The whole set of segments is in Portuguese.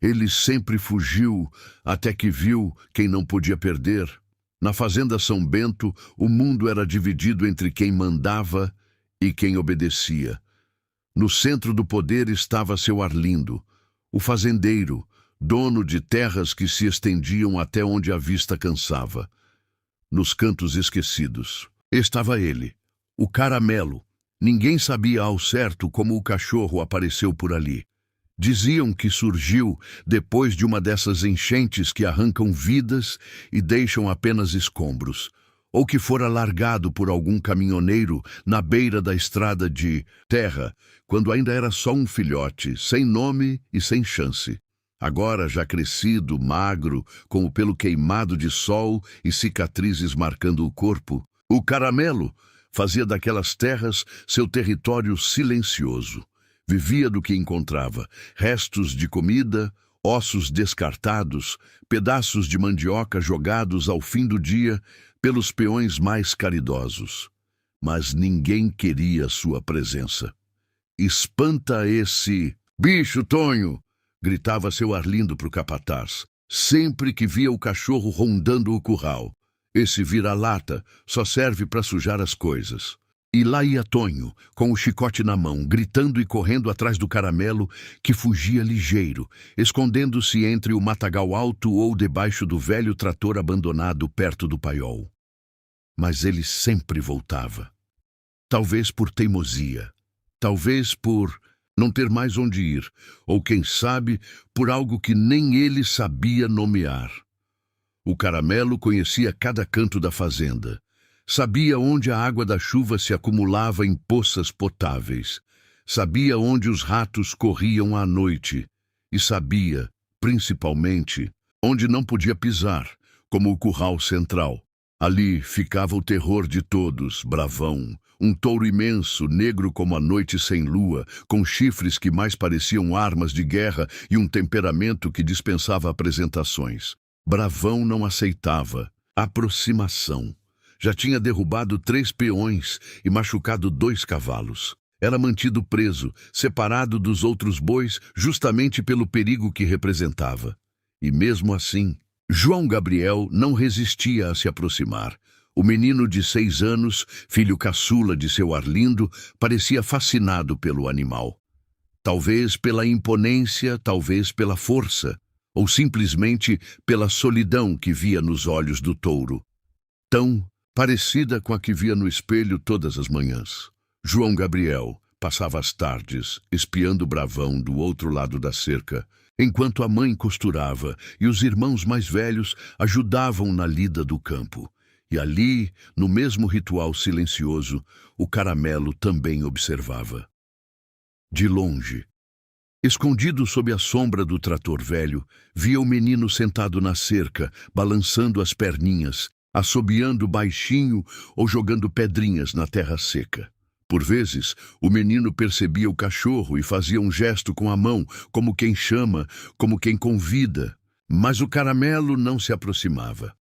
Ele sempre fugiu até que viu quem não podia perder. Na fazenda São Bento, o mundo era dividido entre quem mandava e quem obedecia. No centro do poder estava seu Arlindo, o fazendeiro, dono de terras que se estendiam até onde a vista cansava. Nos cantos esquecidos estava ele, o Caramelo. Ninguém sabia ao certo como o cachorro apareceu por ali. Diziam que surgiu depois de uma dessas enchentes que arrancam vidas e deixam apenas escombros, ou que fora largado por algum caminhoneiro na beira da estrada de terra, quando ainda era só um filhote, sem nome e sem chance. Agora já crescido, magro, com o pelo queimado de sol e cicatrizes marcando o corpo, o Caramelo fazia daquelas terras seu território silencioso. Vivia do que encontrava: restos de comida, ossos descartados, pedaços de mandioca jogados ao fim do dia pelos peões mais caridosos. Mas ninguém queria sua presença. "Espanta esse bicho, Tonho!" gritava seu Arlindo para o capataz, sempre que via o cachorro rondando o curral. "Esse vira-lata só serve para sujar as coisas." E lá ia Tonho, com o chicote na mão, gritando e correndo atrás do Caramelo, que fugia ligeiro, escondendo-se entre o matagal alto ou debaixo do velho trator abandonado perto do paiol. Mas ele sempre voltava. Talvez por teimosia, talvez por não ter mais onde ir, ou quem sabe, por algo que nem ele sabia nomear. O Caramelo conhecia cada canto da fazenda. Sabia onde a água da chuva se acumulava em poças potáveis. Sabia onde os ratos corriam à noite. E sabia, principalmente, onde não podia pisar, como o curral central. Ali ficava o terror de todos, Bravão, um touro imenso, negro como a noite sem lua, com chifres que mais pareciam armas de guerra e um temperamento que dispensava apresentações. Bravão não aceitava aproximação. Já tinha derrubado 3 peões e machucado 2 cavalos. Era mantido preso, separado dos outros bois, justamente pelo perigo que representava. E mesmo assim, João Gabriel não resistia a se aproximar. O menino de 6 anos, filho caçula de seu Arlindo, parecia fascinado pelo animal. Talvez pela imponência, talvez pela força, ou simplesmente pela solidão que via nos olhos do touro. Tão parecida com a que via no espelho todas as manhãs. João Gabriel passava as tardes espiando Bravão do outro lado da cerca, enquanto a mãe costurava e os irmãos mais velhos ajudavam na lida do campo. E ali, no mesmo ritual silencioso, o Caramelo também observava. De longe, escondido sob a sombra do trator velho, via o menino sentado na cerca, balançando as perninhas, assobiando baixinho ou jogando pedrinhas na terra seca. Por vezes, o menino percebia o cachorro e fazia um gesto com a mão, como quem chama, como quem convida. Mas o Caramelo não se aproximava.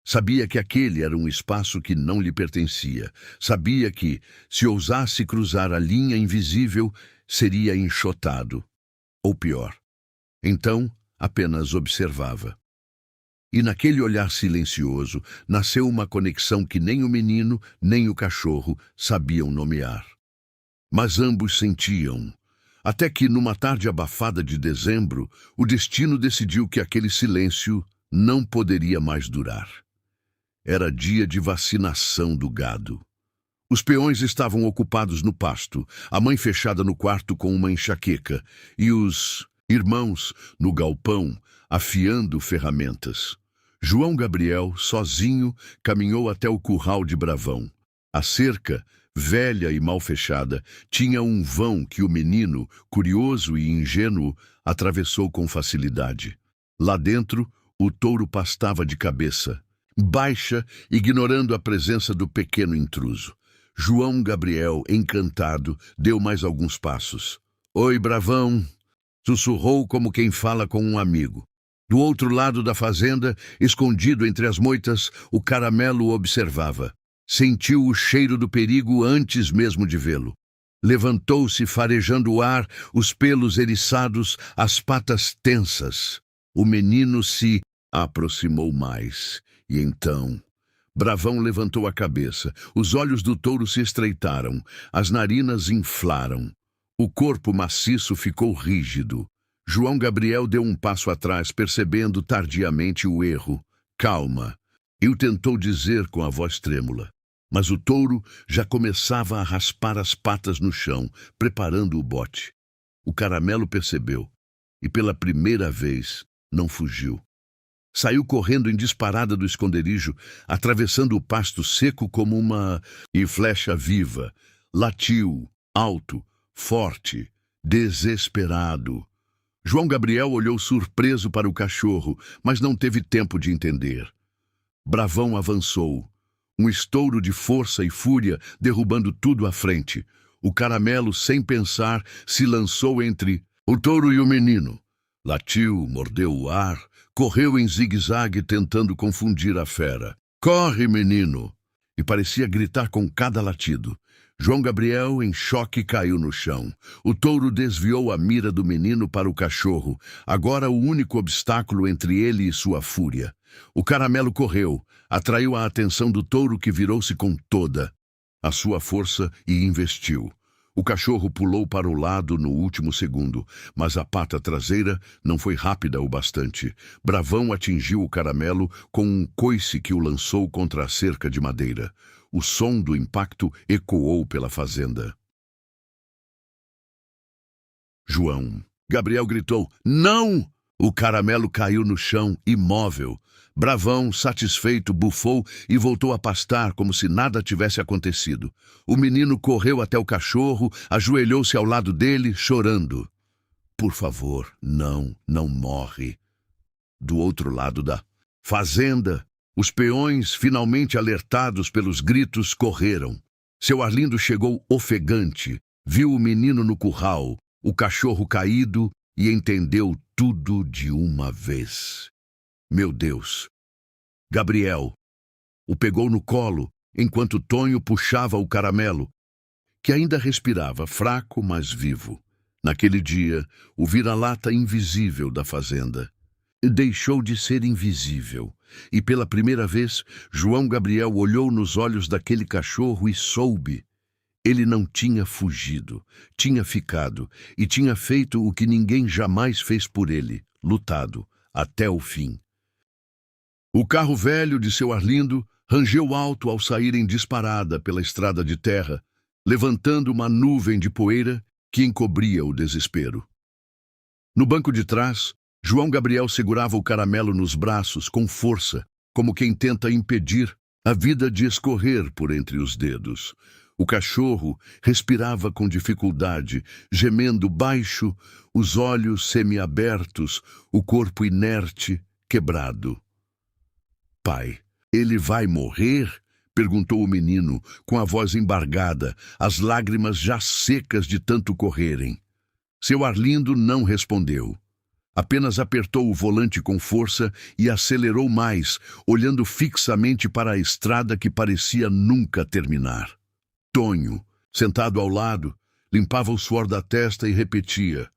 Sabia que aquele era um espaço que não lhe pertencia. Sabia que, se ousasse cruzar a linha invisível, seria enxotado. Ou pior. Então, apenas observava. E naquele olhar silencioso nasceu uma conexão que nem o menino, nem o cachorro sabiam nomear. Mas ambos sentiam. Até que, numa tarde abafada de dezembro, o destino decidiu que aquele silêncio não poderia mais durar. Era dia de vacinação do gado. Os peões estavam ocupados no pasto, a mãe fechada no quarto com uma enxaqueca, e os irmãos no galpão, afiando ferramentas. João Gabriel, sozinho, caminhou até o curral de Bravão. A cerca, velha e mal fechada, tinha um vão que o menino, curioso e ingênuo, atravessou com facilidade. Lá dentro, o touro pastava de cabeça baixa, ignorando a presença do pequeno intruso. João Gabriel, encantado, deu mais alguns passos. "Oi, Bravão!" sussurrou como quem fala com um amigo. Do outro lado da fazenda, escondido entre as moitas, o Caramelo observava. Sentiu o cheiro do perigo antes mesmo de vê-lo. Levantou-se farejando o ar, os pelos eriçados, as patas tensas. O menino se aproximou mais. E então, Bravão levantou a cabeça. Os olhos do touro se estreitaram. As narinas inflaram. O corpo maciço ficou rígido. João Gabriel deu um passo atrás, percebendo tardiamente o erro. Calma. E o tentou dizer com a voz trêmula. Mas o touro já começava a raspar as patas no chão, preparando o bote. O caramelo percebeu. E pela primeira vez, não fugiu. Saiu correndo em disparada do esconderijo, atravessando o pasto seco como uma flecha viva. Latiu, alto, forte, desesperado. João Gabriel olhou surpreso para o cachorro, mas não teve tempo de entender. Bravão avançou. Um estouro de força e fúria, derrubando tudo à frente. O caramelo, sem pensar, se lançou entre o touro e o menino. Latiu, mordeu o ar, correu em zigue-zague tentando confundir a fera. Corre, menino! E parecia gritar com cada latido. João Gabriel, em choque, caiu no chão. O touro desviou a mira do menino para o cachorro, agora o único obstáculo entre ele e sua fúria. O caramelo correu, atraiu a atenção do touro que virou-se com toda a sua força e investiu. O cachorro pulou para o lado no último segundo, mas a pata traseira não foi rápida o bastante. Bravão atingiu o caramelo com um coice que o lançou contra a cerca de madeira. O som do impacto ecoou pela fazenda. João Gabriel gritou, não! O caramelo caiu no chão, imóvel. Bravão, satisfeito, bufou e voltou a pastar como se nada tivesse acontecido. O menino correu até o cachorro, ajoelhou-se ao lado dele, chorando. Por favor, não morre. Do outro lado da fazenda, os peões, finalmente alertados pelos gritos, correram. Seu Arlindo chegou ofegante, viu o menino no curral, o cachorro caído e entendeu tudo de uma vez. Meu Deus! Gabriel o pegou no colo, enquanto Tonho puxava o caramelo, que ainda respirava, fraco, mas vivo. Naquele dia, o vira-lata invisível da fazenda deixou de ser invisível, e pela primeira vez, João Gabriel olhou nos olhos daquele cachorro e soube. Ele não tinha fugido, tinha ficado, e tinha feito o que ninguém jamais fez por ele, lutado, até o fim. O carro velho de seu Arlindo rangeu alto ao sair em disparada pela estrada de terra, levantando uma nuvem de poeira que encobria o desespero. No banco de trás, João Gabriel segurava o caramelo nos braços com força, como quem tenta impedir a vida de escorrer por entre os dedos. O cachorro respirava com dificuldade, gemendo baixo, os olhos semiabertos, o corpo inerte, quebrado. Pai, ele vai morrer? Perguntou o menino, com a voz embargada, as lágrimas já secas de tanto correrem. Seu Arlindo não respondeu. Apenas apertou o volante com força e acelerou mais, olhando fixamente para a estrada que parecia nunca terminar. Tonho, sentado ao lado, limpava o suor da testa e repetia: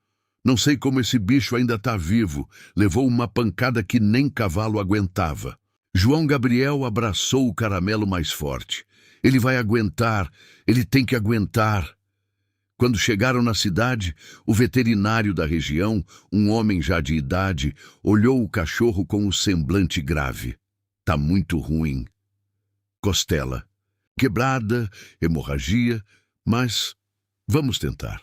não sei como esse bicho ainda está vivo, levou uma pancada que nem cavalo aguentava. João Gabriel abraçou o caramelo mais forte. Ele vai aguentar, ele tem que aguentar. Quando chegaram na cidade, o veterinário da região, um homem já de idade, olhou o cachorro com um semblante grave. Tá muito ruim. Costela. Quebrada, hemorragia, mas vamos tentar.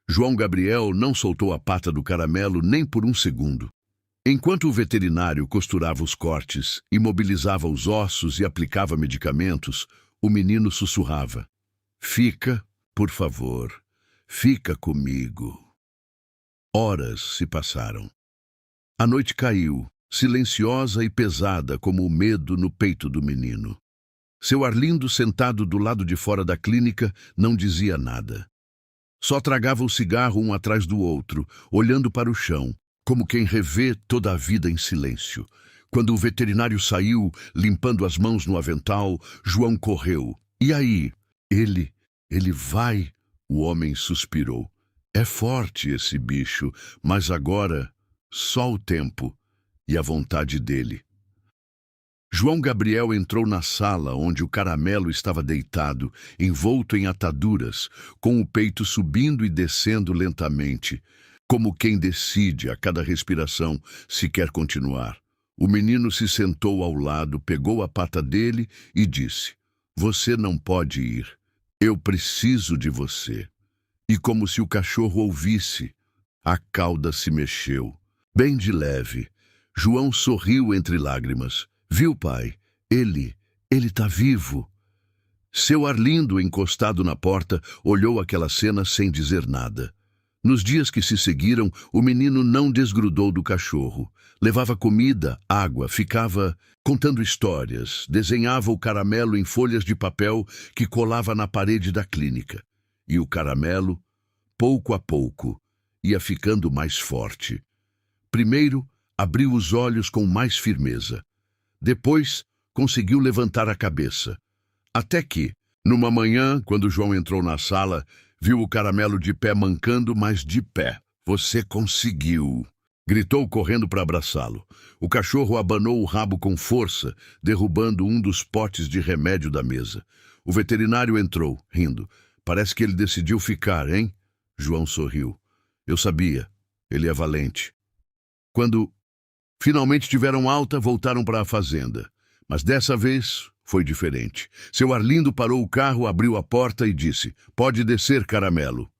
João Gabriel não soltou a pata do caramelo nem por um segundo. Enquanto o veterinário costurava os cortes, imobilizava os ossos e aplicava medicamentos, o menino sussurrava: fica, por favor, fica comigo. Horas se passaram. A noite caiu, silenciosa e pesada como o medo no peito do menino. Seu Arlindo, sentado do lado de fora da clínica, não dizia nada. Só tragava o cigarro um atrás do outro, olhando para o chão, como quem revê toda a vida em silêncio. Quando o veterinário saiu, limpando as mãos no avental, João correu. E aí? Ele Ele vai, o homem suspirou. É forte esse bicho, mas agora só o tempo e a vontade dele. João Gabriel entrou na sala onde o Caramelo estava deitado, envolto em ataduras, com o peito subindo e descendo lentamente, como quem decide a cada respiração se quer continuar. O menino se sentou ao lado, pegou a pata dele e disse: "Você não pode ir. Eu preciso de você." E como se o cachorro ouvisse, a cauda se mexeu, bem de leve. João sorriu entre lágrimas. "Viu, pai? Ele tá vivo." Seu Arlindo, encostado na porta, olhou aquela cena sem dizer nada. Nos dias que se seguiram, o menino não desgrudou do cachorro. Levava comida, água, ficava contando histórias, desenhava o Caramelo em folhas de papel que colava na parede da clínica. E o Caramelo, pouco a pouco, ia ficando mais forte. Primeiro, abriu os olhos com mais firmeza. Depois, conseguiu levantar a cabeça. Até que, numa manhã, quando João entrou na sala, viu o Caramelo de pé mancando, mas de pé. "Você conseguiu!" Gritou correndo para abraçá-lo. O cachorro abanou o rabo com força, derrubando um dos potes de remédio da mesa. O veterinário entrou, rindo. "Parece que ele decidiu ficar, hein?" João sorriu. "Eu sabia. Ele é valente." Quando finalmente tiveram alta, voltaram para a fazenda. Mas dessa vez foi diferente. Seu Arlindo parou o carro, abriu a porta e disse: "Pode descer, Caramelo."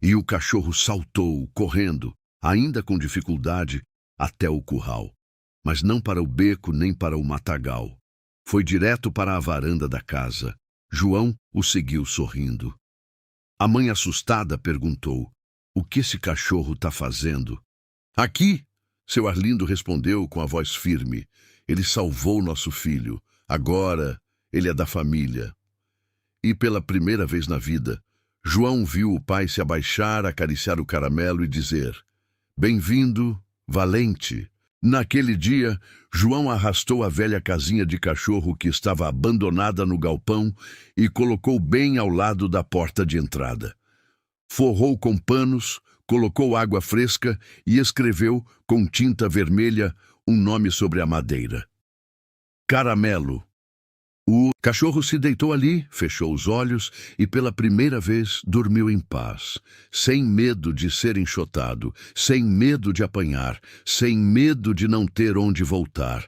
E o cachorro saltou, correndo, ainda com dificuldade, até o curral. Mas não para o beco nem para o matagal. Foi direto para a varanda da casa. João o seguiu sorrindo. A mãe, assustada, perguntou: "O que esse cachorro está fazendo?" "Aqui," seu Arlindo respondeu com a voz firme. "Ele salvou nosso filho. Agora ele é da família." E pela primeira vez na vida, João viu o pai se abaixar, acariciar o Caramelo e dizer: "Bem-vindo, valente." Naquele dia, João arrastou a velha casinha de cachorro que estava abandonada no galpão e colocou bem ao lado da porta de entrada. Forrou com panos, colocou água fresca e escreveu, com tinta vermelha, um nome sobre a madeira: Caramelo. O cachorro se deitou ali, fechou os olhos e pela primeira vez dormiu em paz, sem medo de ser enxotado, sem medo de apanhar, sem medo de não ter onde voltar.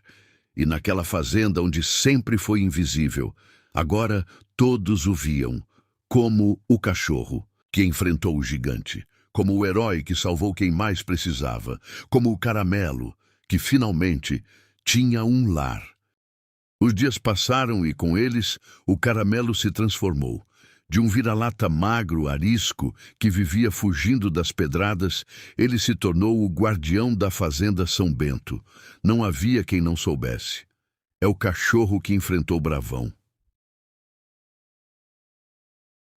E naquela fazenda onde sempre foi invisível, agora todos o viam, como o cachorro que enfrentou o gigante, como o herói que salvou quem mais precisava, como o Caramelo que finalmente tinha um lar. Os dias passaram e, com eles, o Caramelo se transformou. De um vira-lata magro, arisco, que vivia fugindo das pedradas, ele se tornou o guardião da fazenda São Bento. Não havia quem não soubesse. É o cachorro que enfrentou Bravão.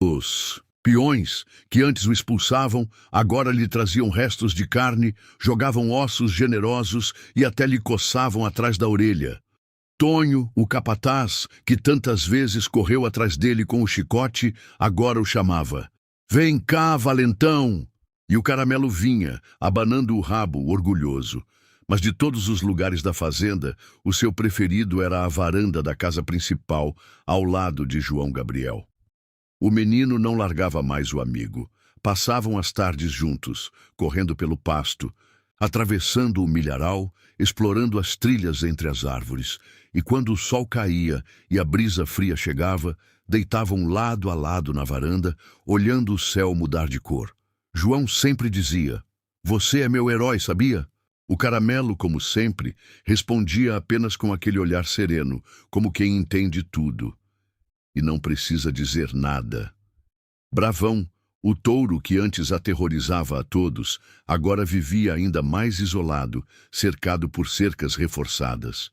Os peões, que antes o expulsavam, agora lhe traziam restos de carne, jogavam ossos generosos e até lhe coçavam atrás da orelha. Tonho, o capataz, que tantas vezes correu atrás dele com o chicote, agora o chamava: "Vem cá, valentão!" E o Caramelo vinha, abanando o rabo, orgulhoso. Mas de todos os lugares da fazenda, o seu preferido era a varanda da casa principal, ao lado de João Gabriel. O menino não largava mais o amigo. Passavam as tardes juntos, correndo pelo pasto, atravessando o milharal, explorando as trilhas entre as árvores. E quando o sol caía e a brisa fria chegava, deitavam lado a lado na varanda, olhando o céu mudar de cor. João sempre dizia: "Você é meu herói, sabia?" O Caramelo, como sempre, respondia apenas com aquele olhar sereno, como quem entende tudo e não precisa dizer nada. Bravão, o touro que antes aterrorizava a todos, agora vivia ainda mais isolado, cercado por cercas reforçadas.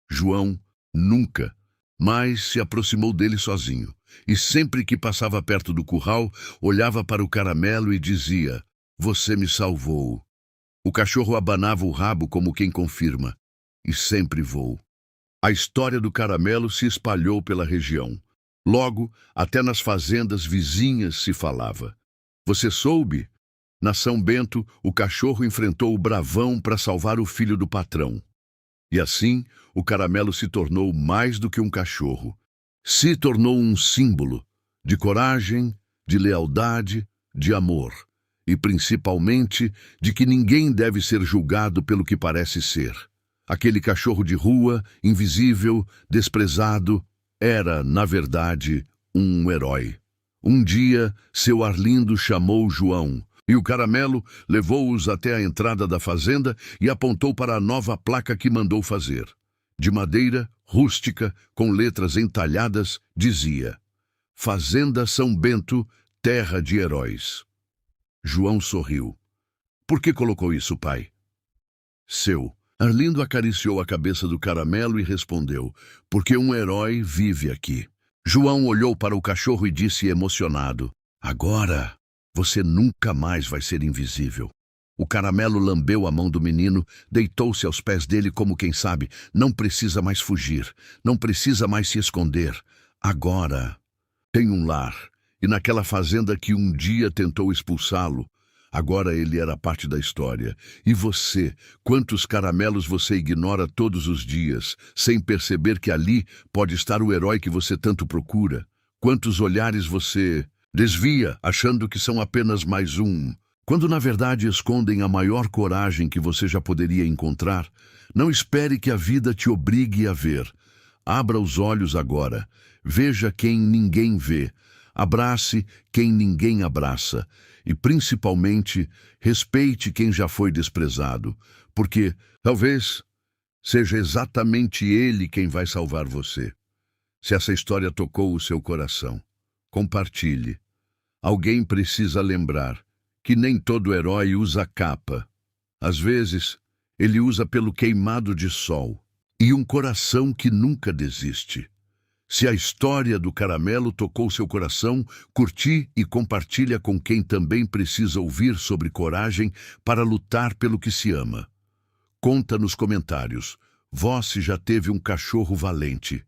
João nunca mais se aproximou dele sozinho, e sempre que passava perto do curral, olhava para o Caramelo e dizia: "Você me salvou." O cachorro abanava o rabo como quem confirma: "E sempre vou." A história do Caramelo se espalhou pela região. Logo, até nas fazendas vizinhas se falava. Você soube? Na São Bento, o cachorro enfrentou o bravão para salvar o filho do patrão. E assim, o Caramelo se tornou mais do que um cachorro. Se tornou um símbolo de coragem, de lealdade, de amor. E principalmente de que ninguém deve ser julgado pelo que parece ser. Aquele cachorro de rua, invisível, desprezado, era, na verdade, um herói. Um dia, seu Arlindo chamou João, e o Caramelo levou-os até a entrada da fazenda e apontou para a nova placa que mandou fazer. De madeira, rústica, com letras entalhadas, dizia: Fazenda São Bento, terra de heróis. João sorriu. Por que colocou isso, pai? Seu. Arlindo acariciou a cabeça do Caramelo e respondeu: porque um herói vive aqui. João olhou para o cachorro e disse emocionado: agora você nunca mais vai ser invisível. O Caramelo lambeu a mão do menino, deitou-se aos pés dele como quem sabe, não precisa mais fugir, não precisa mais se esconder. Agora tem um lar, e naquela fazenda que um dia tentou expulsá-lo, agora ele era parte da história. E você, quantos caramelos você ignora todos os dias, sem perceber que ali pode estar o herói que você tanto procura? Quantos olhares você desvia, achando que são apenas mais um, quando na verdade escondem a maior coragem que você já poderia encontrar? Não espere que a vida te obrigue a ver. Abra os olhos agora. Veja quem ninguém vê. Abrace quem ninguém abraça. E, principalmente, respeite quem já foi desprezado, porque, talvez, seja exatamente ele quem vai salvar você. Se essa história tocou o seu coração, compartilhe. Alguém precisa lembrar que nem todo herói usa capa. Às vezes, ele usa pelo queimado de sol e um coração que nunca desiste. Se a história do Caramelo tocou seu coração, curti e compartilha com quem também precisa ouvir sobre coragem para lutar pelo que se ama. Conta nos comentários. Você já teve um cachorro valente?